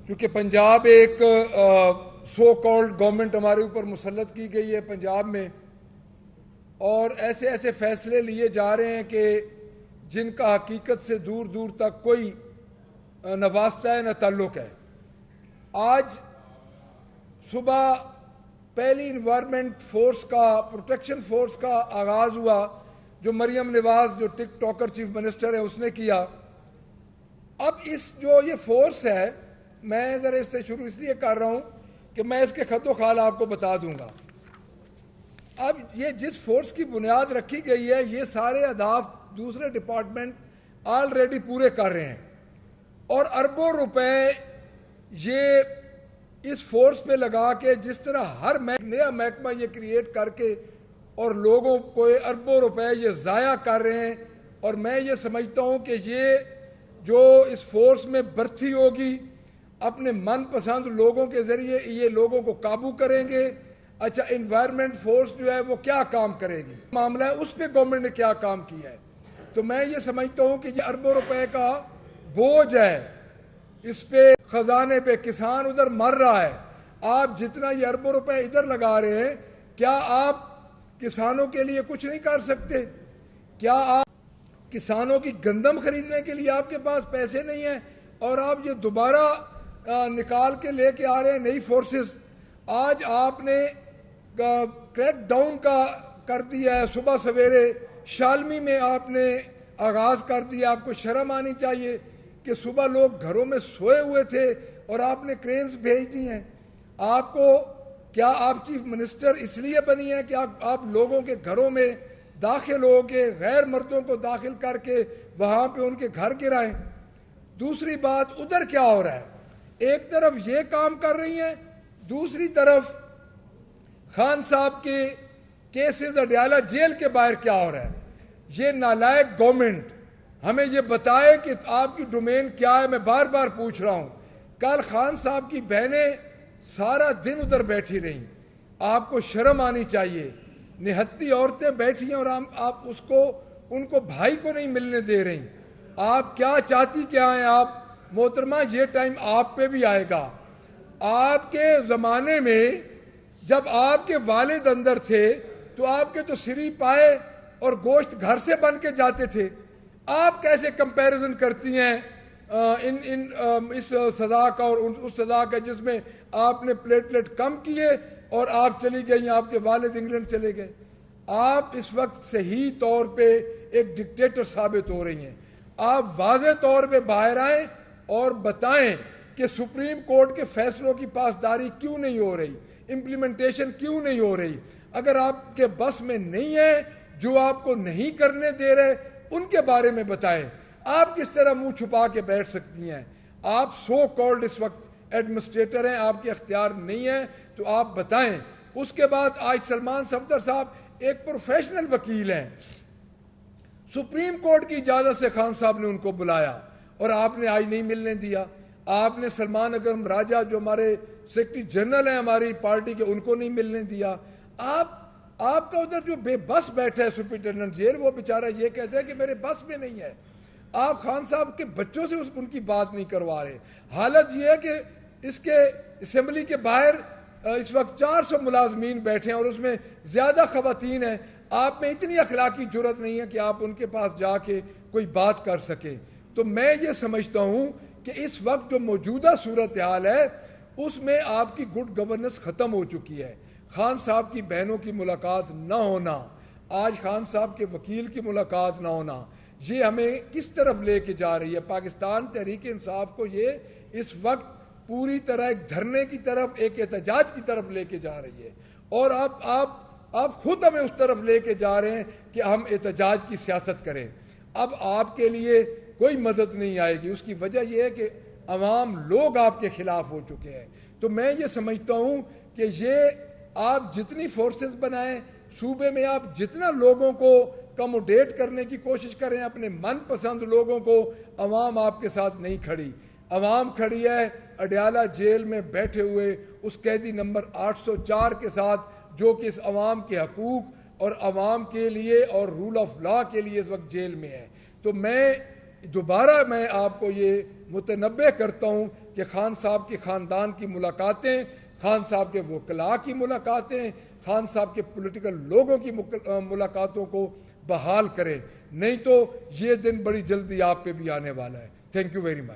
چونکہ پنجاب ایک so called government ہمارے اوپر مسلط کی گئی ہے پنجاب میں، اور ایسے ایسے فیصلے لیے جا رہے ہیں کہ جن کا حقیقت سے دور دور تک کوئی نہ واسطہ ہے نہ تعلق ہے۔ آج صبح پہلی انوائرمنٹ فورس کا، پروٹیکشن فورس کا آغاز ہوا، جو مریم نواز جو ٹک ٹاکر چیف منسٹر ہے اس نے کیا۔ اب اس جو یہ فورس ہے، میں ذرا اس سے شروع اس لیے کر رہا ہوں کہ میں اس کے خط و خال آپ کو بتا دوں گا۔ اب یہ جس فورس کی بنیاد رکھی گئی ہے، یہ سارے اہداف دوسرے ڈپارٹمنٹ آلریڈی پورے کر رہے ہیں، اور اربوں روپے یہ اس فورس پہ لگا کے، جس طرح ہر نیا محکمہ یہ کریٹ کر کے اور لوگوں کو اربوں روپے یہ ضائع کر رہے ہیں۔ اور میں یہ سمجھتا ہوں کہ یہ جو اس فورس میں بھرتی ہوگی، اپنے من پسند لوگوں کے ذریعے یہ لوگوں کو قابو کریں گے۔ اچھا، انوائرمنٹ فورس جو ہے وہ کیا کام کرے گی، معاملہ ہے اس پہ گورنمنٹ نے کیا کام کیا ہے۔ تو میں یہ سمجھتا ہوں کہ یہ اربوں روپے کا بوجھ ہے اس پہ، خزانے پہ، کسان ادھر مر رہا ہے۔ آپ جتنا یہ اربوں روپے ادھر لگا رہے ہیں، کیا آپ کسانوں کے لیے کچھ نہیں کر سکتے؟ کیا آپ کسانوں کی گندم خریدنے کے لیے آپ کے پاس پیسے نہیں ہیں، اور آپ یہ دوبارہ نکال کے لے کے آ رہے ہیں نئی فورسز؟ آج آپ نے کریک ڈاؤن کا کر دیا ہے، صبح سویرے شالمی میں آپ نے آغاز کر دیا۔ آپ کو شرم آنی چاہیے کہ صبح لوگ گھروں میں سوئے ہوئے تھے اور آپ نے کرینز بھیج دی ہیں۔ آپ کو کیا آپ چیف منسٹر اس لیے بنی ہیں کہ آپ لوگوں کے گھروں میں داخل ہو کے غیر مردوں کو داخل کر کے وہاں پہ ان کے گھر گرائیں؟ دوسری بات، ادھر کیا ہو رہا ہے؟ ایک طرف یہ کام کر رہی ہیں، دوسری طرف خان صاحب کے کیسز اڈیالہ جیل کے باہر کیا ہو رہا ہے؟ یہ نالائق گورنمنٹ ہمیں یہ بتائے کہ آپ کی ڈومین کیا ہے۔ میں بار بار پوچھ رہا ہوں، کل خان صاحب کی بہنیں سارا دن ادھر بیٹھی رہیں، آپ کو شرم آنی چاہیے۔ نہتی عورتیں بیٹھی ہیں اور آپ ان کو بھائی کو نہیں ملنے دے رہی۔ آپ کیا چاہتی کیا ہیں آپ؟ محترمہ، یہ ٹائم آپ پہ بھی آئے گا۔ آپ کے زمانے میں جب آپ کے والد اندر تھے تو آپ کے تو سری پائے اور گوشت گھر سے بن کے جاتے تھے۔ آپ کیسے کمپیریزن کرتی ہیں اس سزا کا اور اس سزا کا جس میں آپ نے پلیٹلیٹ کم کیے اور آپ چلی گئی، آپ کے والد انگلینڈ چلے گئے؟ آپ اس وقت صحیح طور پہ ایک ڈکٹیٹر ثابت ہو رہی ہیں۔ آپ واضح طور پہ باہر آئیں اور بتائیں کہ سپریم کورٹ کے فیصلوں کی پاسداری کیوں نہیں ہو رہی، امپلیمنٹیشن کیوں نہیں ہو رہی۔ اگر آپ کے بس میں نہیں ہے، جو آپ کو نہیں کرنے دے رہے، ان کے بارے میں بتائیں۔ آپ کس طرح منہ چھپا کے بیٹھ سکتی ہیں؟ آپ سو کالڈ اس وقت ایڈمنسٹریٹر ہیں، آپ کے اختیار نہیں ہیں، تو آپ بتائیں۔ اس کے بعد آج سلمان صفدر صاحب ایک پروفیشنل وکیل ہیں، سپریم کورٹ کی اجازت سے خان صاحب نے ان کو بلایا اور آپ نے آج نہیں ملنے دیا۔ آپ نے سلمان اکرم راجہ جو ہمارے سیکرٹری جنرل ہیں ہماری پارٹی کے، ان کو نہیں ملنے دیا۔ آپ کا ادھر جو بے بس بیٹھا ہے سپرنٹینڈنٹ جیل، وہ بیچارہ یہ کہتا ہے کہ میرے بس میں نہیں ہے۔ آپ خان صاحب کے بچوں سے ان کی بات نہیں کروا رہے۔ حالت یہ ہے کہ اس کے اسمبلی کے باہر اس وقت 400 ملازمین بیٹھے ہیں اور اس میں زیادہ خواتین ہیں۔ آپ میں اتنی اخلاقی جرت نہیں ہے کہ آپ ان کے پاس جا کے کوئی بات کر سکے۔ تو میں یہ سمجھتا ہوں کہ اس وقت جو موجودہ صورتحال ہے اس میں آپ کی گڈ گورننس ختم ہو چکی ہے۔ خان صاحب کی بہنوں کی ملاقات نہ ہونا، آج خان صاحب کے وکیل کی ملاقات نہ ہونا، یہ ہمیں کس طرف لے کے جا رہی ہے؟ پاکستان تحریک انصاف کو یہ اس وقت پوری طرح ایک دھرنے کی طرف، ایک احتجاج کی طرف لے کے جا رہی ہے، اور آپ خود ہمیں اس طرف لے کے جا رہے ہیں کہ ہم احتجاج کی سیاست کریں۔ اب آپ کے لیے کوئی مدد نہیں آئے گی۔ اس کی وجہ یہ ہے کہ عوام لوگ آپ کے خلاف ہو چکے ہیں۔ تو میں یہ سمجھتا ہوں کہ یہ آپ جتنی فورسز بنائیں صوبے میں، آپ جتنا لوگوں کو کموڈیٹ کرنے کی کوشش کریں، اپنے من پسند لوگوں کو، عوام آپ کے ساتھ نہیں کھڑی۔ عوام کھڑی ہے اڈیالہ جیل میں بیٹھے ہوئے اس قیدی نمبر 804 کے ساتھ، جو کہ اس عوام کے حقوق اور عوام کے لیے اور رول آف لا کے لیے اس وقت جیل میں ہے۔ تو میں دوبارہ آپ کو یہ متنبع کرتا ہوں کہ خان صاحب کے خاندان کی ملاقاتیں، خان صاحب کے وکلاء کی ملاقاتیں، خان صاحب کے پولیٹیکل لوگوں کی ملاقاتوں کو بحال کریں، نہیں تو یہ دن بڑی جلدی آپ پہ بھی آنے والا ہے۔ Thank you very much.